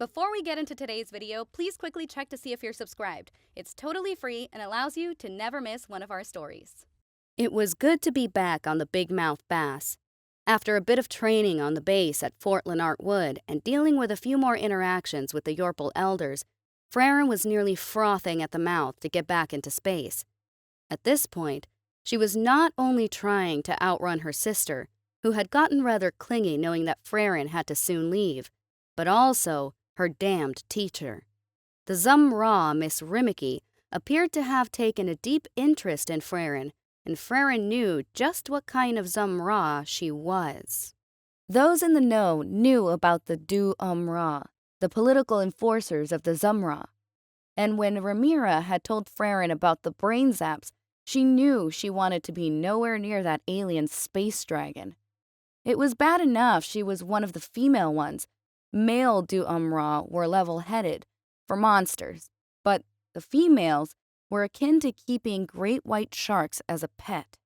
Before we get into today's video, please quickly check to see if you're subscribed. It's totally free and allows you to never miss one of our stories. It was good to be back on the big mouth bass. After a bit of training on the base at Fort Lennart Wood and dealing with a few more interactions with the Yorpal elders, Freren was nearly frothing at the mouth to get back into space. At this point, she was not only trying to outrun her sister, who had gotten rather clingy knowing that Freren had to soon leave, but also her damned teacher. The Zum-Ra, Miss Rimmicky, appeared to have taken a deep interest in Freren, and Freren knew just what kind of Zum-Ra she was. Those in the know knew about the Du-Ra, the political enforcers of the Zum-Ra, and when Rhaenyra had told Freren about the brain zaps, she knew she wanted to be nowhere near that alien space dragon. It was bad enough she was one of the female ones. Male Du-Ra were level-headed, for monsters, but the females were akin to keeping great white sharks as a pet.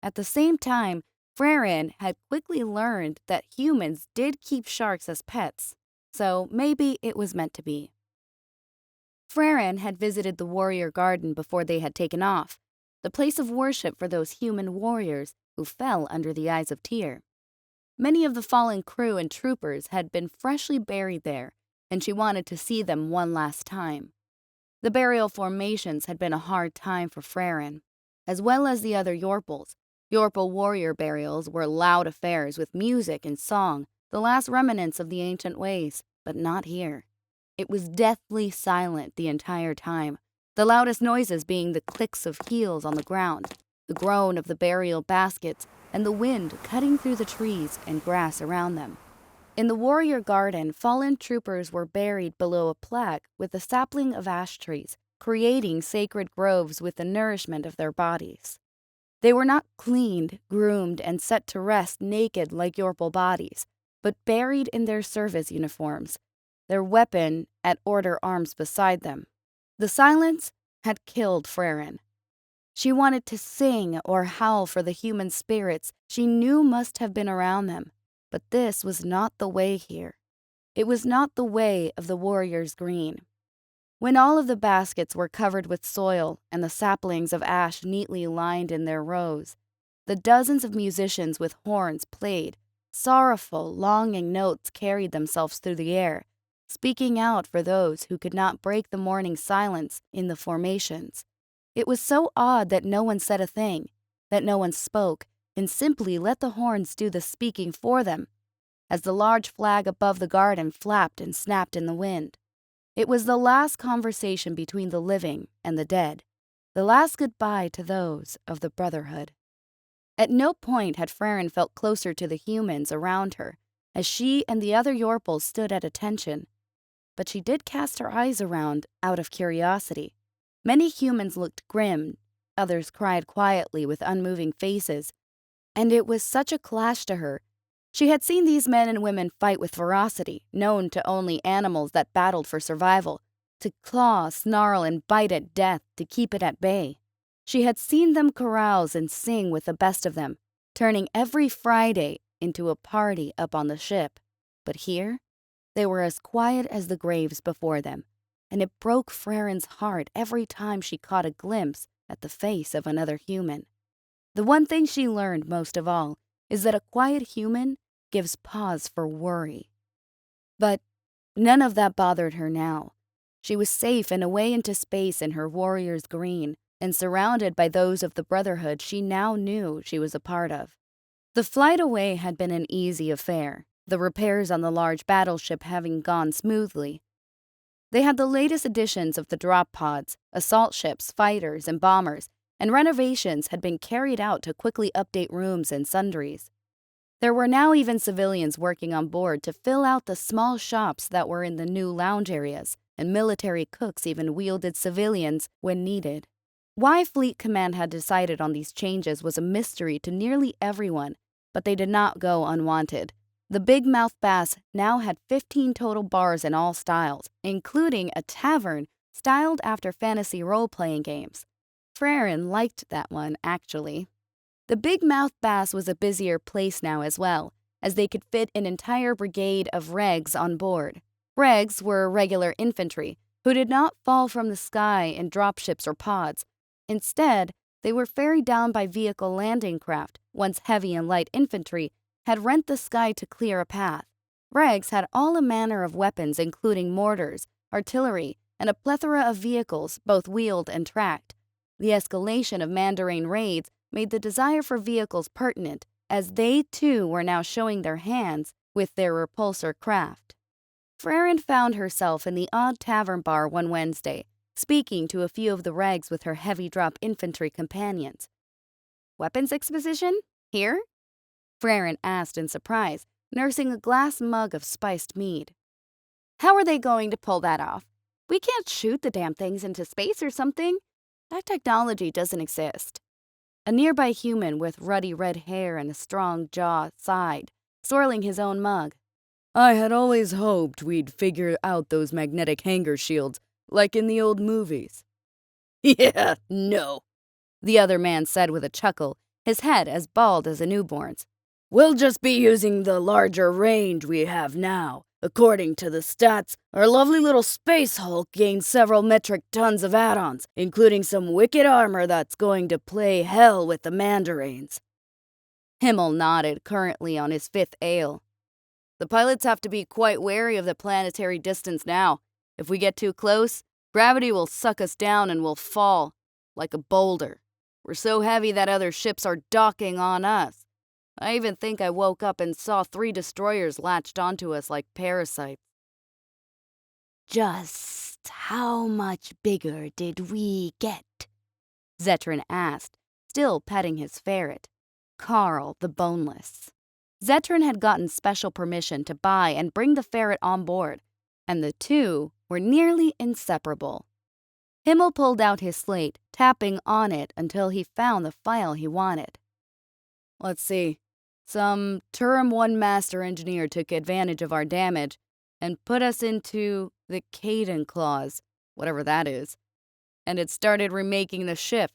At the same time, Freren had quickly learned that humans did keep sharks as pets, so maybe it was meant to be. Freren had visited the warrior garden before they had taken off, the place of worship for those human warriors who fell under the eyes of Tyr. Many of the fallen crew and troopers had been freshly buried there, and she wanted to see them one last time. The burial formations had been a hard time for Freren, as well as the other Yorpals. Yorpal warrior burials were loud affairs with music and song, the last remnants of the ancient ways, but not here. It was deathly silent the entire time, the loudest noises being the clicks of heels on the ground, the groan of the burial baskets, and the wind cutting through the trees and grass around them. In the warrior garden, fallen troopers were buried below a plaque with the sapling of ash trees, creating sacred groves with the nourishment of their bodies. They were not cleaned, groomed, and set to rest naked like Yorpal bodies, but buried in their service uniforms, their weapon at order arms beside them. The silence had killed Freren. She wanted to sing or howl for the human spirits she knew must have been around them, but this was not the way here. It was not the way of the warrior's green. When all of the baskets were covered with soil and the saplings of ash neatly lined in their rows, the dozens of musicians with horns played. Sorrowful, longing notes carried themselves through the air, speaking out for those who could not break the morning silence in the formations. It was so odd that no one said a thing, that no one spoke, and simply let the horns do the speaking for them, as the large flag above the garden flapped and snapped in the wind. It was the last conversation between the living and the dead, the last goodbye to those of the Brotherhood. At no point had Freren felt closer to the humans around her, as she and the other Yorpals stood at attention, but she did cast her eyes around out of curiosity. Many humans looked grim, others cried quietly with unmoving faces, and it was such a clash to her. She had seen these men and women fight with ferocity, known to only animals that battled for survival, to claw, snarl, and bite at death to keep it at bay. She had seen them carouse and sing with the best of them, turning every Friday into a party up on the ship. But here, they were as quiet as the graves before them, and it broke Freren's heart every time she caught a glimpse at the face of another human. The one thing she learned most of all is that a quiet human gives pause for worry. But none of that bothered her now. She was safe and away into space in her warrior's green, and surrounded by those of the Brotherhood she now knew she was a part of. The flight away had been an easy affair, the repairs on the large battleship having gone smoothly. They had the latest editions of the drop pods, assault ships, fighters, and bombers, and renovations had been carried out to quickly update rooms and sundries. There were now even civilians working on board to fill out the small shops that were in the new lounge areas, and military cooks even wielded civilians when needed. Why Fleet Command had decided on these changes was a mystery to nearly everyone, but they did not go unwanted. The Big Mouth Bass now had 15 total bars in all styles, including a tavern styled after fantasy role-playing games. Freren liked that one, actually. The Big Mouth Bass was a busier place now as well, as they could fit an entire brigade of regs on board. Regs were regular infantry who did not fall from the sky in dropships or pods. Instead, they were ferried down by vehicle landing craft once heavy and light infantry had rent the sky to clear a path. Regs had all manner of weapons including mortars, artillery, and a plethora of vehicles, both wheeled and tracked. The escalation of Mandarin raids made the desire for vehicles pertinent, as they too were now showing their hands with their repulsor craft. Farron found herself in the odd tavern bar one Wednesday, speaking to a few of the Regs with her heavy-drop infantry companions. "Weapons exposition? Here?" Farron asked in surprise, nursing a glass mug of spiced mead. "How are they going to pull that off? We can't shoot the damn things into space or something. That technology doesn't exist." A nearby human with ruddy red hair and a strong jaw sighed, swirling his own mug. "I had always hoped we'd figure out those magnetic hanger shields, like in the old movies." "Yeah, no," the other man said with a chuckle, his head as bald as a newborn's. "We'll just be using the larger range we have now. According to the stats, our lovely little space Hulk gains several metric tons of add-ons, including some wicked armor that's going to play hell with the Mandarins." Himmel nodded, currently on his fifth ale. "The pilots have to be quite wary of the planetary distance now. If we get too close, gravity will suck us down and we'll fall, like a boulder. We're so heavy that other ships are docking on us. I even think I woke up and saw 3 destroyers latched onto us like parasites." "Just how much bigger did we get?" Zetran asked, still petting his ferret, Carl the Boneless. Zetran had gotten special permission to buy and bring the ferret on board, and the two were nearly inseparable. Himmel pulled out his slate, tapping on it until he found the file he wanted. "Let's see. Some Turum 1 master engineer took advantage of our damage and put us into the Caden clause, whatever that is, and it started remaking the ship.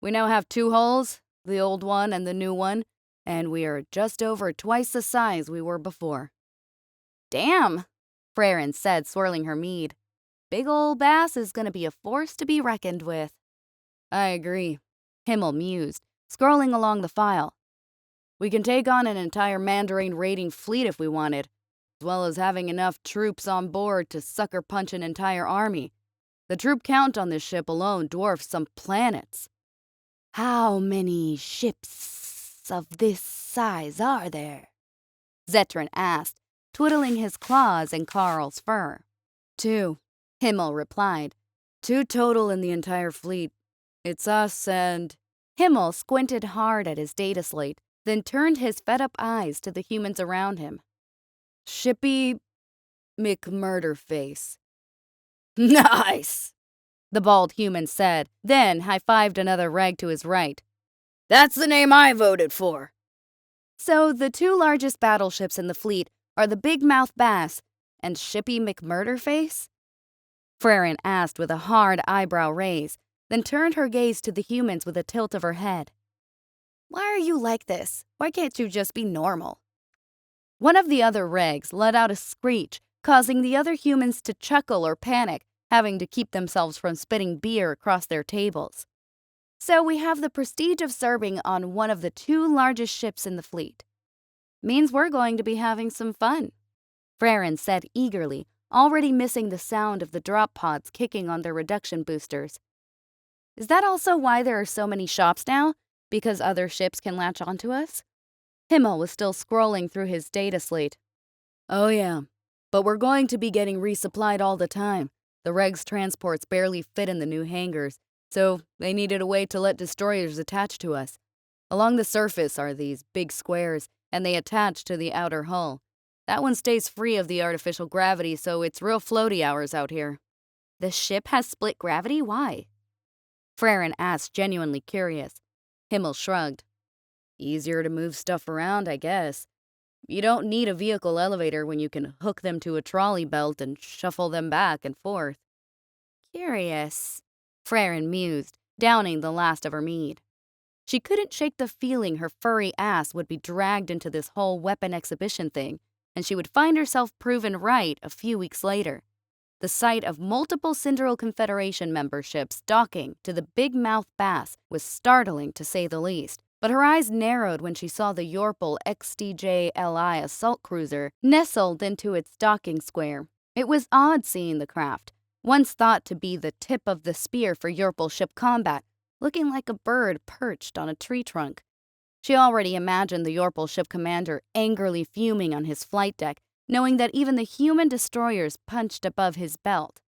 We now have 2 hulls, the old one and the new one, and we are just over twice the size we were before." "Damn," Farron said, swirling her mead. "Big ol' Bass is gonna be a force to be reckoned with." "I agree," Himmel mused, scrolling along the file. "We can take on an entire Mandarin raiding fleet if we wanted, as well as having enough troops on board to sucker punch an entire army. The troop count on this ship alone dwarfs some planets." "How many ships of this size are there?" Zetran asked, twiddling his claws in Carl's fur. 2, Himmel replied. 2 total in the entire fleet. It's us and... Himmel squinted hard at his data slate, then turned his fed-up eyes to the humans around him. "Shippy McMurderface." "Nice," the bald human said, then high-fived another reg to his right. "That's the name I voted for." "So the 2 largest battleships in the fleet are the Big Mouth Bass and Shippy McMurderface?" Farron asked with a hard eyebrow raise, then turned her gaze to the humans with a tilt of her head. "Why are you like this? Why can't you just be normal?" One of the other regs let out a screech, causing the other humans to chuckle or panic, having to keep themselves from spitting beer across their tables. "So we have the prestige of serving on one of the 2 largest ships in the fleet. Means we're going to be having some fun," Farron said eagerly, already missing the sound of the drop pods kicking on their reduction boosters. "Is that also why there are so many shops now? Because other ships can latch onto us?" Himmel was still scrolling through his data slate. "Oh yeah, but we're going to be getting resupplied all the time. The regs transports barely fit in the new hangars, so they needed a way to let destroyers attach to us. Along the surface are these big squares, and they attach to the outer hull. That one stays free of the artificial gravity, so it's real floaty hours out here." "The ship has split gravity? Why?" Farron asked, genuinely curious. Himmel shrugged. "Easier to move stuff around, I guess. You don't need a vehicle elevator when you can hook them to a trolley belt and shuffle them back and forth." "Curious," Farron mused, downing the last of her mead. She couldn't shake the feeling her furry ass would be dragged into this whole weapon exhibition thing, and she would find herself proven right a few weeks later. The sight of multiple Cinderal Confederation memberships docking to the big mouth bass was startling to say the least, but her eyes narrowed when she saw the Yorpal XDJ-LI assault cruiser nestled into its docking square. It was odd seeing the craft, once thought to be the tip of the spear for Yorpal ship combat, looking like a bird perched on a tree trunk. She already imagined the Yorpal ship commander angrily fuming on his flight deck, knowing that even the human destroyers punched above his belt.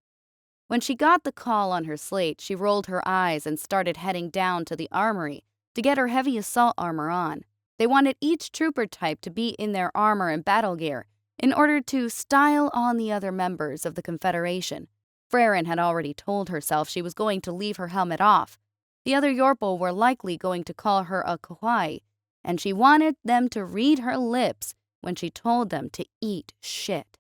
When she got the call on her slate, she rolled her eyes and started heading down to the armory to get her heavy assault armor on. They wanted each trooper type to be in their armor and battle gear in order to style on the other members of the Confederation. Freyrin had already told herself she was going to leave her helmet off. The other Yorpal were likely going to call her a kawaii, and she wanted them to read her lips when she told them to eat shit.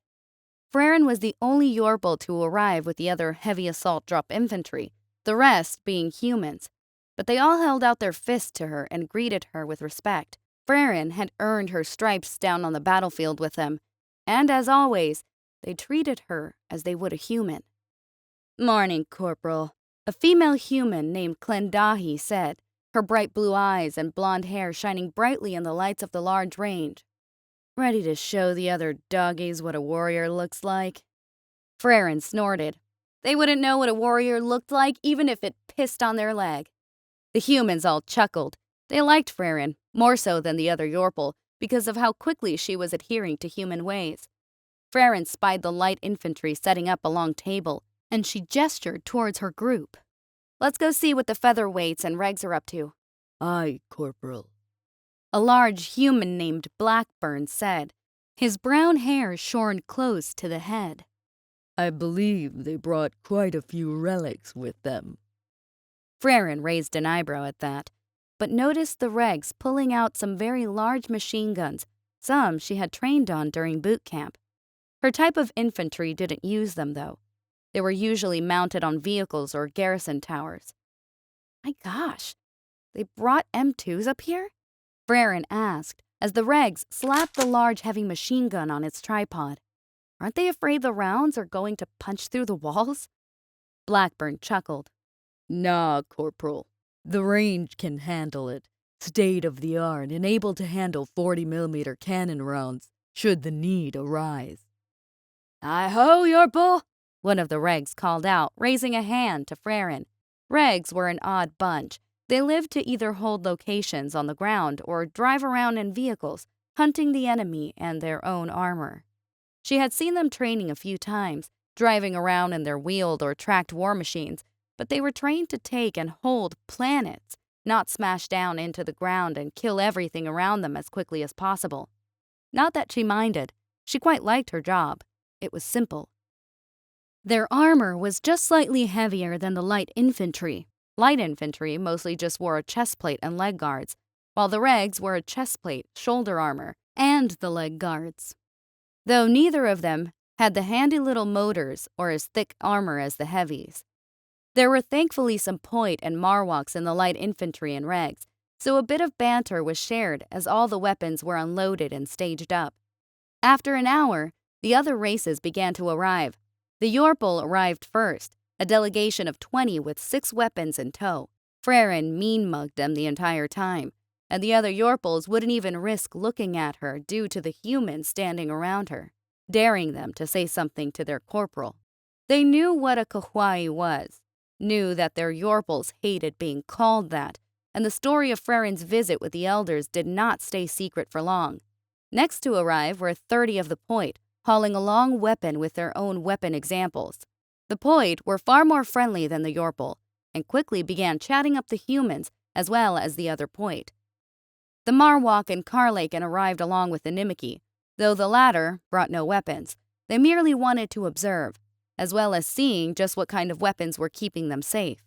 Freyrin was the only Yorpal to arrive with the other heavy assault drop infantry, the rest being humans. But they all held out their fists to her and greeted her with respect. Freyrin had earned her stripes down on the battlefield with them, and as always, they treated her as they would a human. "Morning, Corporal," a female human named Clendahi said, her bright blue eyes and blonde hair shining brightly in the lights of the large range. "Ready to show the other doggies what a warrior looks like?" Freyrin snorted. They wouldn't know what a warrior looked like even if it pissed on their leg. The humans all chuckled. They liked Freyrin, more so than the other Yorpal, because of how quickly she was adhering to human ways. Freyrin spied the light infantry setting up a long table, and she gestured towards her group. "Let's go see what the featherweights and regs are up to." "Aye, Corporal," a large human named Blackburn said, his brown hair shorn close to the head. "I believe they brought quite a few relics with them." Freyrin raised an eyebrow at that, but noticed the regs pulling out some very large machine guns, some she had trained on during boot camp. Her type of infantry didn't use them, though. They were usually mounted on vehicles or garrison towers. "My gosh, they brought M2s up here?" Freyrin asked, as the regs slapped the large heavy machine gun on its tripod. "Aren't they afraid the rounds are going to punch through the walls?" Blackburn chuckled. "Nah, Corporal. The range can handle it. State of the art and able to handle 40mm cannon rounds, should the need arise." "Hi-ho, Yorpal!" one of the regs called out, raising a hand to Freyrin. Regs were an odd bunch. They lived to either hold locations on the ground or drive around in vehicles, hunting the enemy and their own armor. She had seen them training a few times, driving around in their wheeled or tracked war machines, but they were trained to take and hold planets, not smash down into the ground and kill everything around them as quickly as possible. Not that she minded. She quite liked her job. It was simple. Their armor was just slightly heavier than the light infantry. Light infantry mostly just wore a chest plate and leg guards, while the regs wore a chest plate, shoulder armor, and the leg guards. Though neither of them had the handy little motors or as thick armor as the heavies. There were thankfully some point and marwalks in the light infantry and regs, so a bit of banter was shared as all the weapons were unloaded and staged up. After an hour, the other races began to arrive. The Yorpal arrived first, a delegation of 20 with 6 weapons in tow. Freyrin mean-mugged them the entire time, and the other Yorpals wouldn't even risk looking at her due to the humans standing around her, daring them to say something to their corporal. They knew what a kawaii was, knew that their Yorpals hated being called that, and the story of Freyrin's visit with the elders did not stay secret for long. Next to arrive were 30 of the Point, hauling a long weapon with their own weapon examples. The Point were far more friendly than the Yorpal, and quickly began chatting up the humans as well as the other Point. The Marwalk and Carlaken arrived along with the Nimiki, though the latter brought no weapons. They merely wanted to observe, as well as seeing just what kind of weapons were keeping them safe.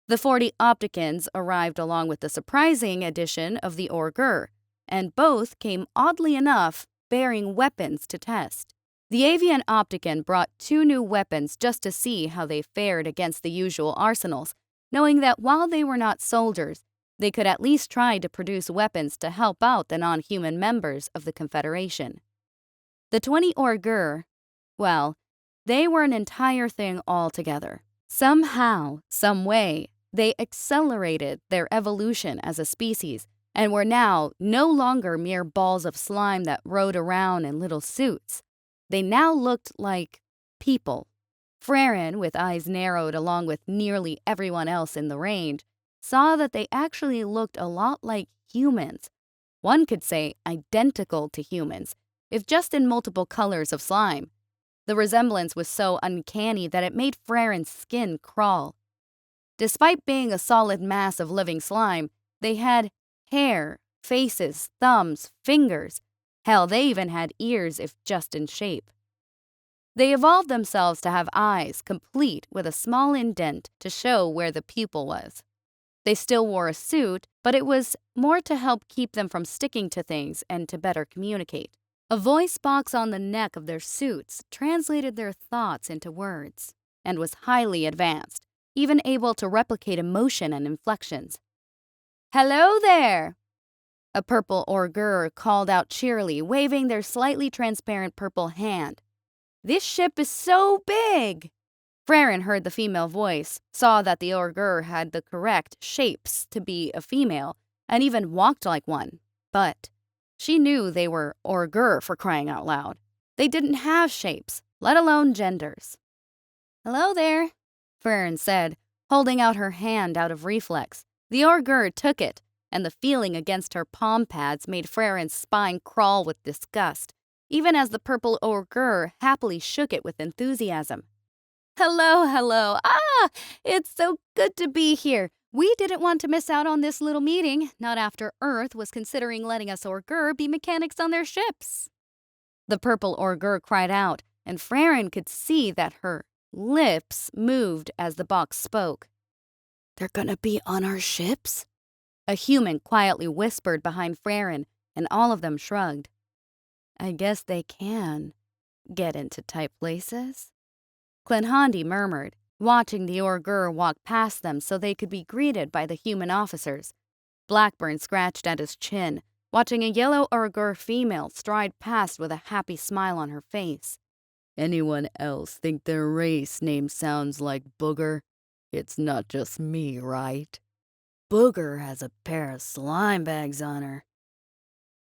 The 40 Opticans arrived along with the surprising addition of the Orgur, and both came oddly enough bearing weapons to test. The Avian Optican brought 2 new weapons just to see how they fared against the usual arsenals, knowing that while they were not soldiers, they could at least try to produce weapons to help out the non-human members of the Confederation. The 20 Orgur, well, they were an entire thing altogether. Somehow, some way, they accelerated their evolution as a species and were now no longer mere balls of slime that rode around in little suits. They now looked like people. Frerin, with eyes narrowed along with nearly everyone else in the range, saw that they actually looked a lot like humans. One could say identical to humans, if just in multiple colors of slime. The resemblance was so uncanny that it made Frerin's skin crawl. Despite being a solid mass of living slime, they had hair, faces, thumbs, fingers. Hell, they even had ears if just in shape. They evolved themselves to have eyes, complete with a small indent to show where the pupil was. They still wore a suit, but it was more to help keep them from sticking to things and to better communicate. A voice box on the neck of their suits translated their thoughts into words and was highly advanced, even able to replicate emotion and inflections. "Hello there!" A purple Orgur called out cheerily, waving their slightly transparent purple hand. "This ship is so big!" Frerin heard the female voice, saw that the Orgur had the correct shapes to be a female, and even walked like one. But she knew they were Orgur, for crying out loud. They didn't have shapes, let alone genders. "Hello there," Frerin said, holding out her hand out of reflex. The Orgur took it, and the feeling against her palm pads made Frerin's spine crawl with disgust, even as the purple Orgur happily shook it with enthusiasm. Hello. It's so good to be here. We didn't want to miss out on this little meeting, not after Earth was considering letting us Orgur be mechanics on their ships." The purple Orgur cried out, and Frerin could see that her lips moved as the box spoke. "They're gonna be on our ships?" A human quietly whispered behind Frerin, and all of them shrugged. "I guess they can get into tight places." Clenhandi murmured, watching the Orgur walk past them so they could be greeted by the human officers. Blackburn scratched at his chin, watching a yellow Orgur female stride past with a happy smile on her face. "Anyone else think their race name sounds like Booger? It's not just me, right? Booger has a pair of slime bags on her."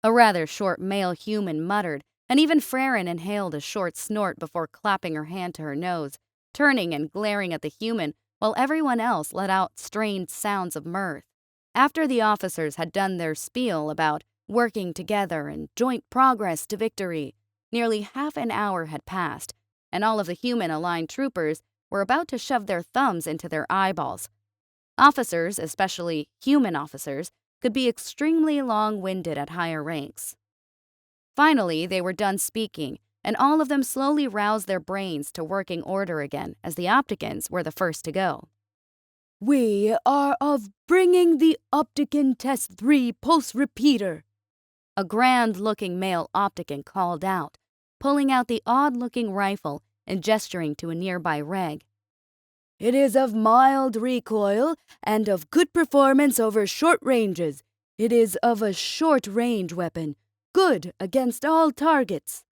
A rather short male human muttered, and even Frerin inhaled a short snort before clapping her hand to her nose, turning and glaring at the human while everyone else let out strained sounds of mirth. After the officers had done their spiel about working together and joint progress to victory, nearly half an hour had passed, and all of the human-aligned troopers were about to shove their thumbs into their eyeballs. Officers, especially human officers, could be extremely long-winded at higher ranks. Finally, they were done speaking, and all of them slowly roused their brains to working order again, as the Opticans were the first to go. "We are of bringing the Optican Test 3 pulse repeater," a grand-looking male Optican called out, pulling out the odd-looking rifle and gesturing to a nearby reg. "It is of mild recoil and of good performance over short ranges. It is of a short-range weapon, good against all targets."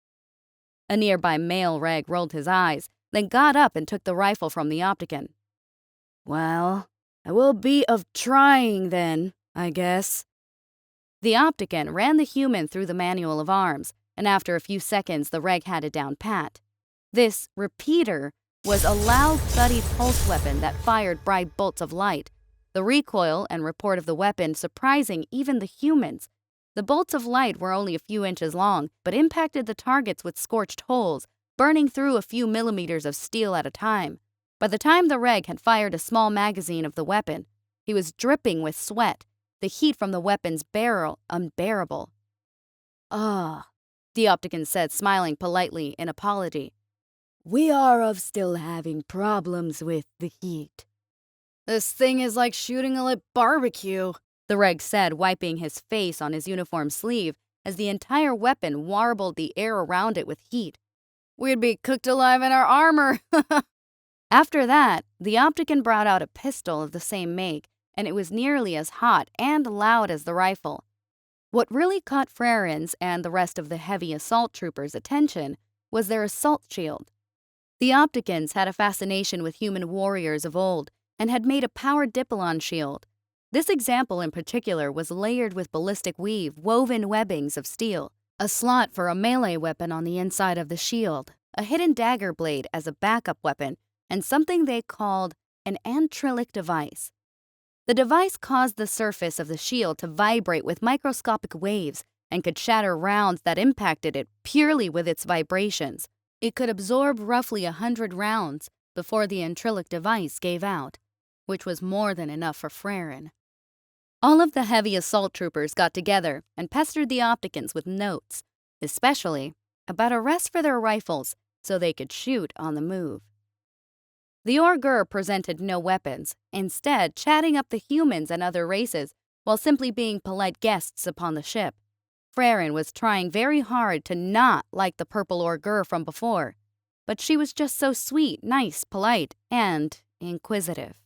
A nearby male reg rolled his eyes, then got up and took the rifle from the Optican. "Well, I will be of trying then, I guess." The Optican ran the human through the manual of arms, and after a few seconds the reg had it down pat. This repeater was a loud, thuddy pulse weapon that fired bright bolts of light, the recoil and report of the weapon surprising even the humans. The bolts of light were only a few inches long, but impacted the targets with scorched holes, burning through a few millimeters of steel at a time. By the time the reg had fired a small magazine of the weapon, he was dripping with sweat, the heat from the weapon's barrel unbearable. "Ah," the Optican said, smiling politely in apology. "We are of still having problems with the heat." "This thing is like shooting a lit barbecue," the reg said, wiping his face on his uniform sleeve as the entire weapon warbled the air around it with heat. "We'd be cooked alive in our armor." After that, the Optican brought out a pistol of the same make, and it was nearly as hot and loud as the rifle. What really caught Freren's and the rest of the heavy assault troopers' attention was their assault shield. The Opticans had a fascination with human warriors of old and had made a powered Diplon shield. This example in particular was layered with ballistic weave, woven webbings of steel, a slot for a melee weapon on the inside of the shield, a hidden dagger blade as a backup weapon, and something they called an antrillic device. The device caused the surface of the shield to vibrate with microscopic waves and could shatter rounds that impacted it purely with its vibrations. It could absorb roughly 100 rounds before the antrillic device gave out, which was more than enough for Freren. All of the heavy assault troopers got together and pestered the Opticans with notes, especially about a rest for their rifles so they could shoot on the move. The Orgur presented no weapons, instead chatting up the humans and other races while simply being polite guests upon the ship. Freren was trying very hard to not like the purple Orgur from before, but she was just so sweet, nice, polite, and inquisitive.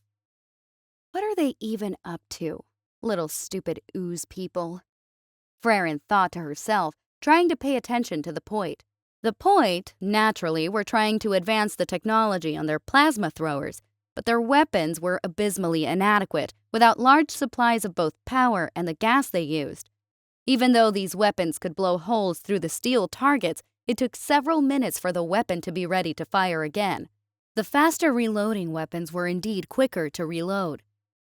What are they even up to? Little stupid ooze people. Freren thought to herself, trying to pay attention to the point. The point, naturally, were trying to advance the technology on their plasma throwers, but their weapons were abysmally inadequate, without large supplies of both power and the gas they used. Even though these weapons could blow holes through the steel targets, it took several minutes for the weapon to be ready to fire again. The faster reloading weapons were indeed quicker to reload,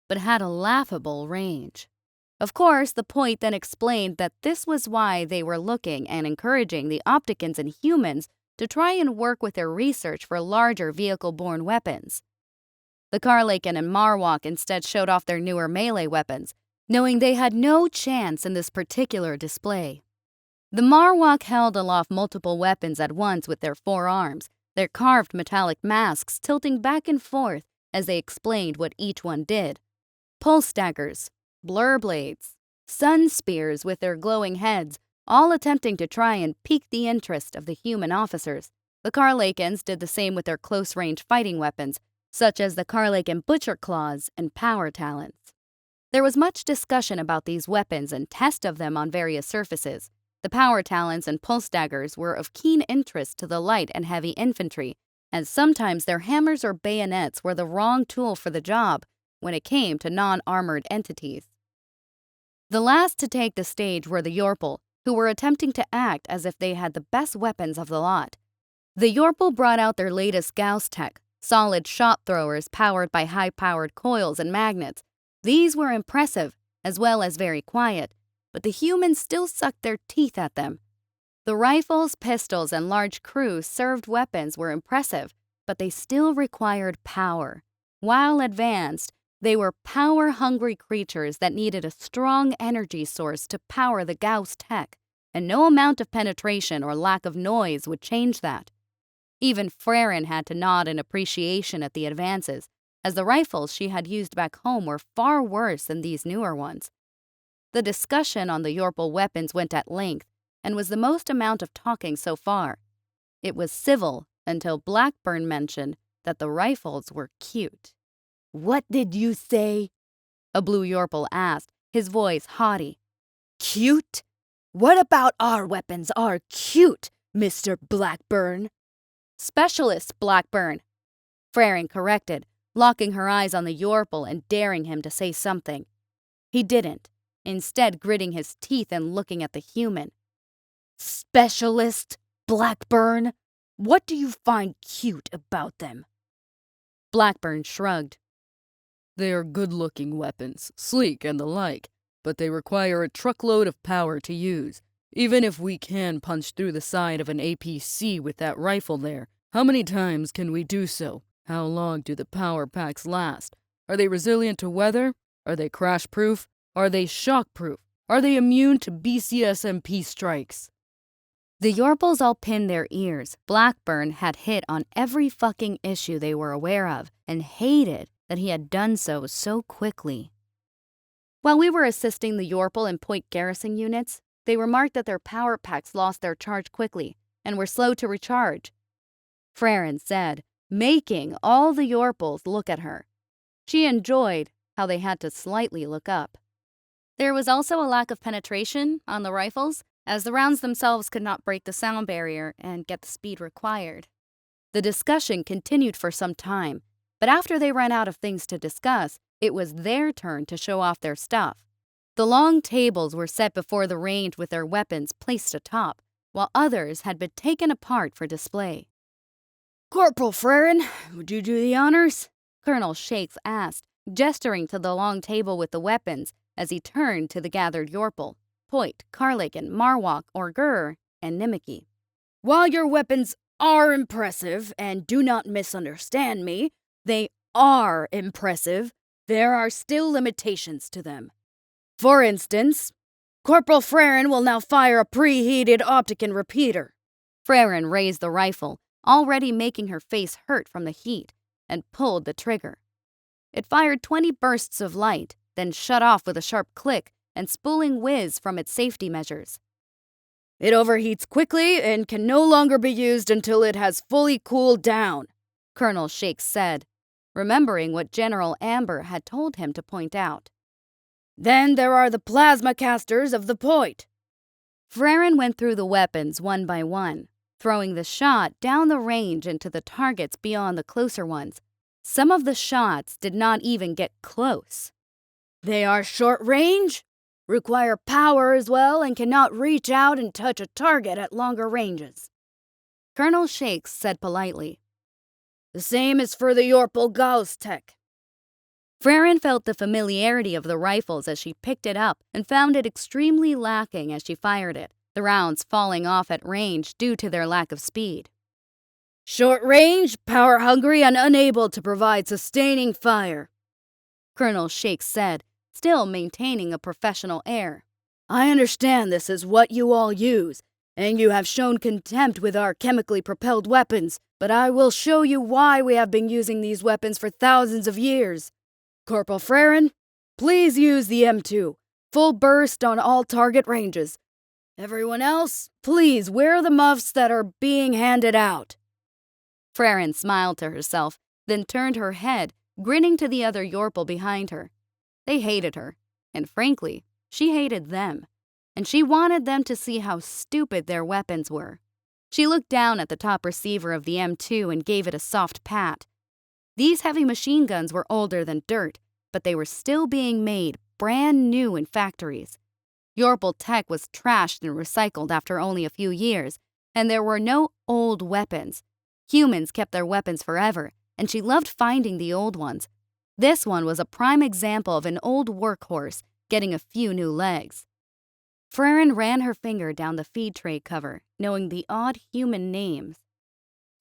but had a laughable range. Of course, the point then explained that this was why they were looking and encouraging the Opticans and humans to try and work with their research for larger vehicle-borne weapons. The Karlaken and Marwak instead showed off their newer melee weapons, knowing they had no chance in this particular display. The Marwak held aloft multiple weapons at once with their forearms, their carved metallic masks tilting back and forth as they explained what each one did. Pulse daggers, blur blades, sun spears with their glowing heads, all attempting to try and pique the interest of the human officers. The Karlakens did the same with their close-range fighting weapons, such as the Karlaken butcher claws and power talons. There was much discussion about these weapons and test of them on various surfaces. The power talons and pulse daggers were of keen interest to the light and heavy infantry, and sometimes their hammers or bayonets were the wrong tool for the job when it came to non-armored entities. The last to take the stage were the Yorpal, who were attempting to act as if they had the best weapons of the lot. The Yorpal brought out their latest Gauss tech, solid shot throwers powered by high-powered coils and magnets. These were impressive, as well as very quiet, but the humans still sucked their teeth at them. The rifles, pistols, and large crew-served weapons were impressive, but they still required power. While advanced, they were power-hungry creatures that needed a strong energy source to power the Gauss tech, and no amount of penetration or lack of noise would change that. Even Freren had to nod in appreciation at the advances, as the rifles she had used back home were far worse than these newer ones. The discussion on the Yorpal weapons went at length, and was the most amount of talking so far. It was civil until Blackburn mentioned that the rifles were cute. What did you say? A blue Yorpal asked, his voice haughty. Cute? What about our weapons are cute, Mr. Blackburn? Specialist Blackburn, Freren corrected, locking her eyes on the Yorpal and daring him to say something. He didn't, instead gritting his teeth and looking at the human. Specialist Blackburn? What do you find cute about them? Blackburn shrugged. They are good-looking weapons, sleek and the like, but they require a truckload of power to use. Even if we can punch through the side of an APC with that rifle there, how many times can we do so? How long do the power packs last? Are they resilient to weather? Are they crash-proof? Are they shock-proof? Are they immune to BCSMP strikes? The Yorpals all pinned their ears. Blackburn had hit on every fucking issue they were aware of, and hated that he had done so quickly. While we were assisting the Yorpal and point garrison units, they remarked that their power packs lost their charge quickly and were slow to recharge. Freren said, making all the Yorpals look at her. She enjoyed how they had to slightly look up. There was also a lack of penetration on the rifles, as the rounds themselves could not break the sound barrier and get the speed required. The discussion continued for some time, but after they ran out of things to discuss, it was their turn to show off their stuff. The long tables were set before the range with their weapons placed atop, while others had been taken apart for display. Corporal Frerin, would you do the honors? Colonel Shakes asked, gesturing to the long table with the weapons as he turned to the gathered Yorpal, Poit, Karlikin, Marwok, Orgur, and Nimicky. While your weapons are impressive, and do not misunderstand me, they are impressive, there are still limitations to them. For instance, Corporal Frerin will now fire a preheated Opticon repeater. Frerin raised the rifle, already making her face hurt from the heat, and pulled the trigger. It fired 20 bursts of light, then shut off with a sharp click and spooling whiz from its safety measures. It overheats quickly and can no longer be used until it has fully cooled down, Colonel Shakes said, remembering what General Amber had told him to point out. Then there are the plasma casters of the Poit. Frerin went through the weapons one by one, throwing the shot down the range into the targets beyond the closer ones. Some of the shots did not even get close. They are short range, require power as well, and cannot reach out and touch a target at longer ranges. Colonel Shakes said politely. The same is for the Yorpal Gauss tech. Frerin felt the familiarity of the rifles as she picked it up and found it extremely lacking as she fired it, the rounds falling off at range due to their lack of speed. Short range, power hungry, and unable to provide sustaining fire, Colonel Shakes said, still maintaining a professional air. I understand this is what you all use, and you have shown contempt with our chemically propelled weapons, but I will show you why we have been using these weapons for thousands of years. Corporal Frerin, please use the M2, full burst on all target ranges. Everyone else, please wear the muffs that are being handed out. Frerin smiled to herself, then turned her head, grinning to the other Yorpal behind her. They hated her, and frankly, she hated them, and she wanted them to see how stupid their weapons were. She looked down at the top receiver of the M2 and gave it a soft pat. These heavy machine guns were older than dirt, but they were still being made brand new in factories. Yorpal tech was trashed and recycled after only a few years, and there were no old weapons. Humans kept their weapons forever, and she loved finding the old ones. This one was a prime example of an old workhorse getting a few new legs. Frerin ran her finger down the feed tray cover, knowing the odd human names.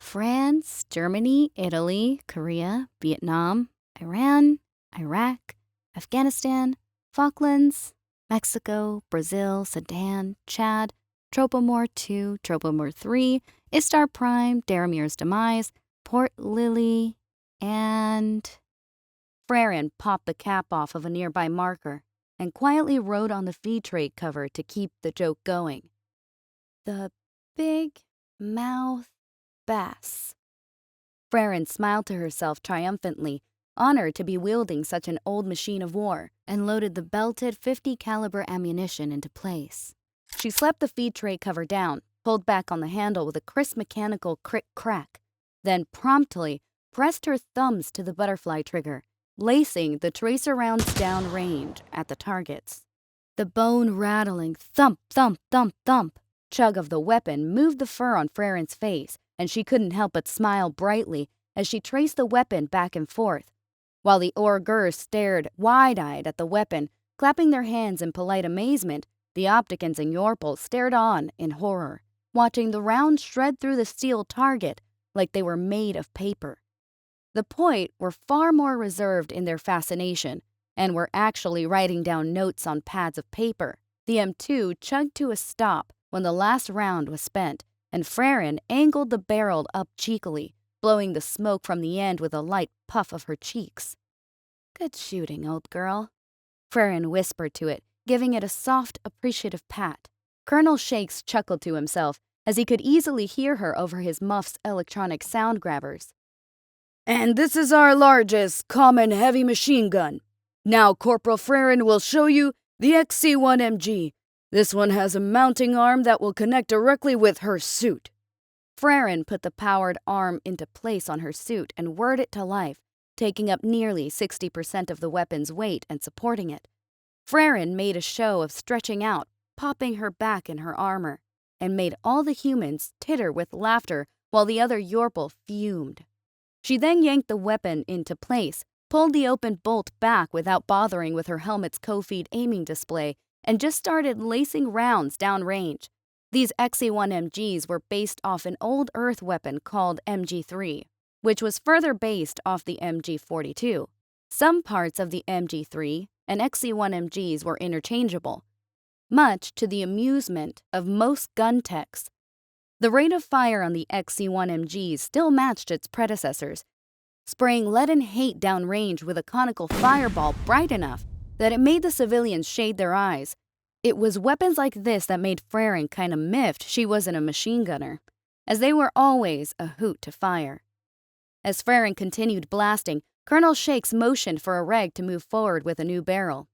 France, Germany, Italy, Korea, Vietnam, Iran, Iraq, Afghanistan, Falklands, Mexico, Brazil, Sudan, Chad, Tropomor II, Tropomor III, Istar Prime, Daramir's Demise, Port Lily, and... Frerin popped the cap off of a nearby marker and quietly wrote on the feed tray cover to keep the joke going. The Big Mouth Bass. Frerin smiled to herself triumphantly, honored to be wielding such an old machine of war, and loaded the belted 50 caliber ammunition into place. She slapped the feed tray cover down, pulled back on the handle with a crisp mechanical crick-crack, then promptly pressed her thumbs to the butterfly trigger, lacing the tracer rounds down range at the targets. The bone-rattling thump, thump, thump, thump chug of the weapon moved the fur on Frerin's face, and she couldn't help but smile brightly as she traced the weapon back and forth, while the Orgur stared wide-eyed at the weapon, clapping their hands in polite amazement. The Opticons and Yorpal stared on in horror, watching the rounds shred through the steel target like they were made of paper. The Poit were far more reserved in their fascination and were actually writing down notes on pads of paper. The M2 chugged to a stop when the last round was spent, and Frerin angled the barrel up cheekily, blowing the smoke from the end with a light puff of her cheeks. Good shooting, old girl, Frerin whispered to it, giving it a soft, appreciative pat. Colonel Shakes chuckled to himself as he could easily hear her over his muff's electronic sound grabbers. And this is our largest common heavy machine gun. Now Corporal Frerin will show you The XC-1MG. This one has a mounting arm that will connect directly with her suit. Frerin put the powered arm into place on her suit and whirred it to life, taking up nearly 60% of the weapon's weight and supporting it. Frerin made a show of stretching out, popping her back in her armor, and made all the humans titter with laughter while the other Yorpal fumed. She then yanked the weapon into place, pulled the open bolt back without bothering with her helmet's co-feed aiming display, and just started lacing rounds downrange. These XC-1MGs were based off an old Earth weapon called MG-3, which was further based off the MG-42. Some parts of the MG-3 and XC-1MGs were interchangeable, much to the amusement of most gun techs. The rate of fire on the XC-1MGs still matched its predecessors, spraying leaden hate downrange with a conical fireball bright enough that it made the civilians shade their eyes. It was weapons like this that made Frerin kinda miffed she wasn't a machine gunner, as they were always a hoot to fire. As Frerin continued blasting, Colonel Shakes motioned for a reg to move forward with a new barrel.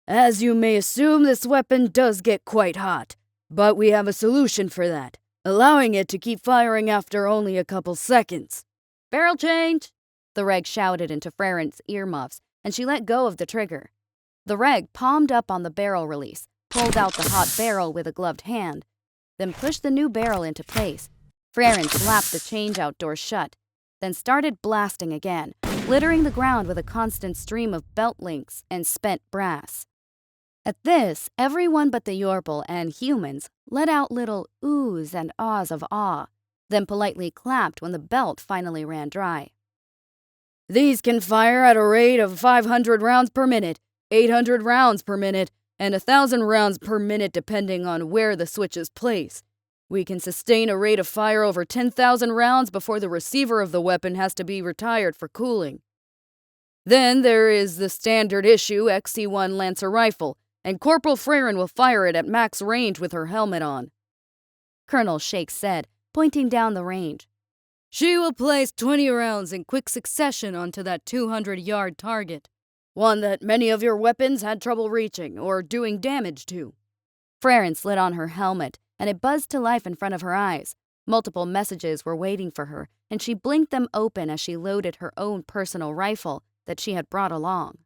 As you may assume, this weapon does get quite hot, but we have a solution for that, allowing it to keep firing after only a couple seconds. Barrel change! The reg shouted into Frerin's earmuffs, and she let go of the trigger. The reg palmed up on the barrel release, pulled out the hot barrel with a gloved hand, then pushed the new barrel into place. Frerin slapped the change-out door shut, then started blasting again, littering the ground with a constant stream of belt links and spent brass. At this, everyone but the Yorpal and humans let out little oohs and ahs of awe, then politely clapped when the belt finally ran dry. These can fire at a rate of 500 rounds per minute, 800 rounds per minute, and 1,000 rounds per minute depending on where the switch is placed. We can sustain a rate of fire over 10,000 rounds before the receiver of the weapon has to be retired for cooling. Then there is the standard issue XC-1 Lancer rifle, and Corporal Frerin will fire it at max range with her helmet on. Colonel Shakes said, pointing down the range. She will place 20 rounds in quick succession onto that 200-yard target, one that many of your weapons had trouble reaching or doing damage to. Frerin slid on her helmet, and it buzzed to life in front of her eyes. Multiple messages were waiting for her, and she blinked them open as she loaded her own personal rifle that she had brought along.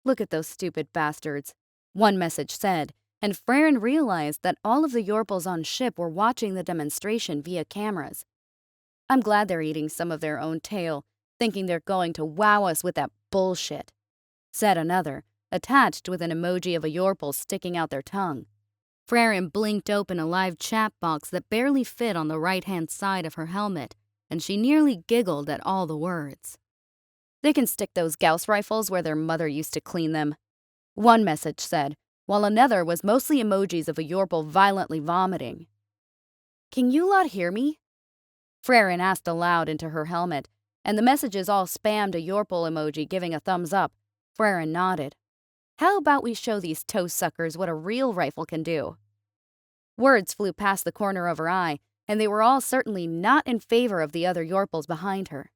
Look at those stupid bastards, one message said, and Frerin realized that all of the Yorpals on ship were watching the demonstration via cameras. I'm glad they're eating some of their own tail, thinking they're going to wow us with that bullshit, said another, attached with an emoji of a Yorpal sticking out their tongue. Frerin blinked open a live chat box that barely fit on the right-hand side of her helmet, and she nearly giggled at all the words. They can stick those Gauss rifles where their mother used to clean them, one message said, while another was mostly emojis of a Yorpal violently vomiting. Can you lot hear me? Frerin asked aloud into her helmet, and the messages all spammed a Yorpal emoji giving a thumbs up. Frerin nodded. How about we show these toe suckers what a real rifle can do? Words flew past the corner of her eye, and they were all certainly not in favor of the other Yorpals behind her.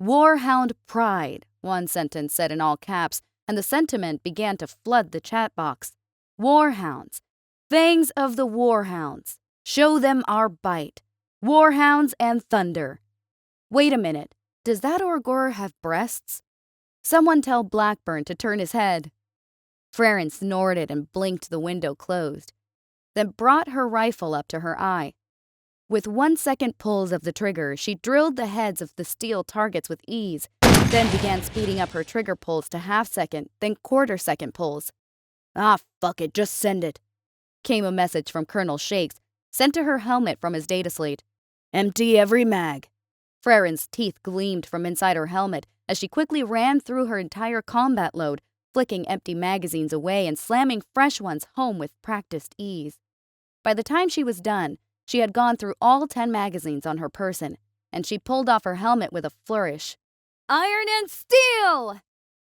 Warhound pride, one sentence said in all caps, and the sentiment began to flood the chat box. Warhounds. Fangs of the warhounds. Show them our bite. Warhounds and thunder. Wait a minute. Does that Orgor have breasts? Someone tell Blackburn to turn his head. Frerin snorted and blinked the window closed, then brought her rifle up to her eye. With 1-second pulls of the trigger, she drilled the heads of the steel targets with ease, then began speeding up her trigger pulls to half-second, then quarter-second pulls. Ah, fuck it, just send it, came a message from Colonel Shakes, sent to her helmet from his data slate. Empty every mag. Frerin's teeth gleamed from inside her helmet as she quickly ran through her entire combat load, flicking empty magazines away and slamming fresh ones home with practiced ease. By the time she was done, she had gone through all 10 magazines on her person, and she pulled off her helmet with a flourish. Iron and steel!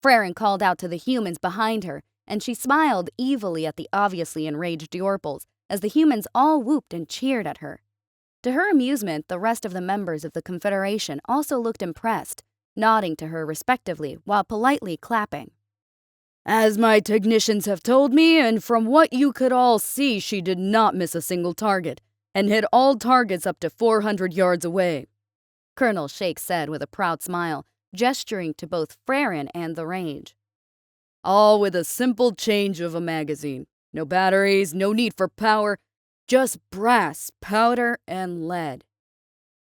Frerin called out to the humans behind her, and she smiled evilly at the obviously enraged Yorpals as the humans all whooped and cheered at her. To her amusement, the rest of the members of the Confederation also looked impressed, nodding to her respectively while politely clapping. As my technicians have told me, and from what you could all see, she did not miss a single target, and hit all targets up to 400 yards away. Colonel Shake said with a proud smile, gesturing to both Frerin and the range. All with a simple change of a magazine. No batteries, no need for power, just brass, powder, and lead.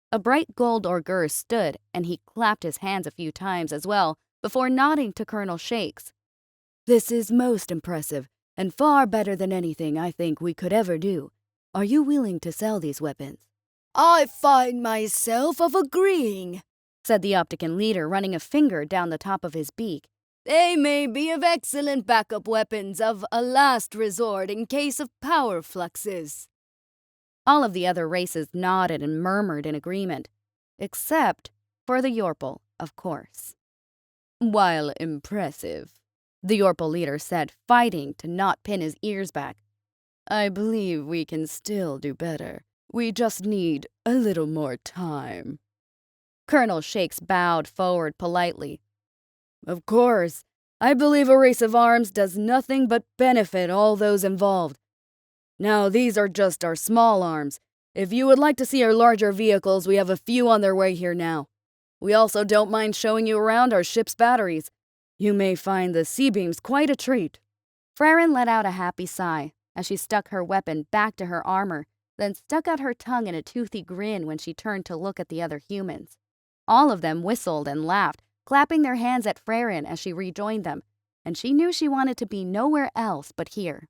A bright gold augur stood, and he clapped his hands a few times as well, before nodding to Colonel Shakes. This is most impressive, and far better than anything I think we could ever do. Are you willing to sell these weapons? I find myself of agreeing, said the Optican leader, running a finger down the top of his beak. They may be of excellent backup weapons of a last resort in case of power fluxes. All of the other races nodded and murmured in agreement, except for the Yorple, of course. While impressive, the Yorple leader said, fighting to not pin his ears back, I believe we can still do better. We just need a little more time. Colonel Shakes bowed forward politely. Of course, I believe a race of arms does nothing but benefit all those involved. Now, these are just our small arms. If you would like to see our larger vehicles, we have a few on their way here now. We also don't mind showing you around our ship's batteries. You may find the C-beams quite a treat. Frerin let out a happy sigh as she stuck her weapon back to her armor, then stuck out her tongue in a toothy grin when she turned to look at the other humans. All of them whistled and laughed, clapping their hands at Frerin as she rejoined them, and she knew she wanted to be nowhere else but here.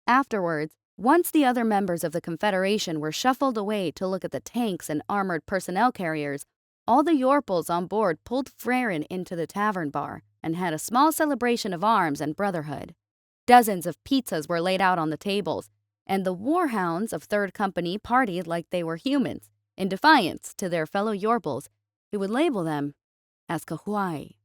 Afterwards, once the other members of the Confederation were shuffled away to look at the tanks and armored personnel carriers, all the Yorples on board pulled Frerin into the tavern bar and had a small celebration of arms and brotherhood. Dozens of pizzas were laid out on the tables, and the warhounds of Third Company partied like they were humans, in defiance to their fellow Yorples, who would label them as Kahuai.